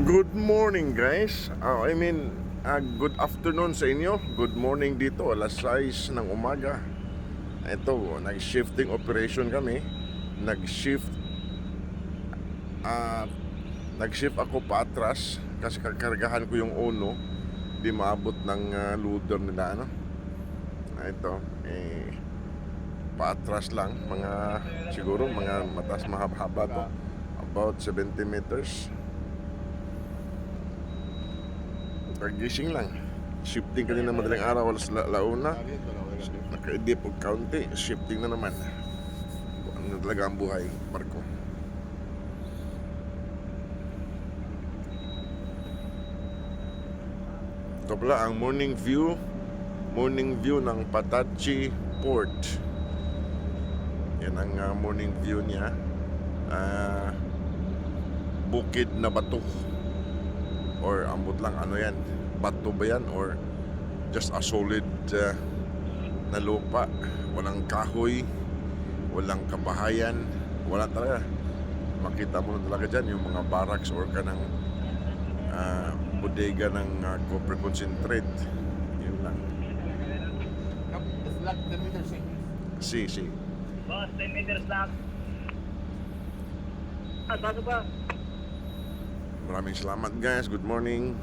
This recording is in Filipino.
Good morning guys. Good afternoon sa inyo. Good morning dito, alas 6 ng umaga. Ito, nag-shifting operation kami. Nag-shift Nag-shift ako paatras kasi kakargahan ko yung Uno. Di maabot ng loader nila Ito, paatras lang, siguro mga matas mahaba to. About 70 meters. Pagising lang. Shifting kanina madaling araw, alas launa. Naka-edip o kaunti. Shifting na naman. Ano talaga ang buhay, barko. Ito pala ang morning view ng Patachi Port. Yan ang morning view niya. Bukid na bato, or ambot lang, ano yan, bato ba yan or just a solid na lupa, walang kahoy, walang kabahayan, wala talaga. Makita mo na talaga dyan yung mga barracks or kanang bodega ng copper concentrate. Yun lang. It's like 10 meters. Si Boss, 10 meters lang. Bago ba? Maraming salamat guys, good morning.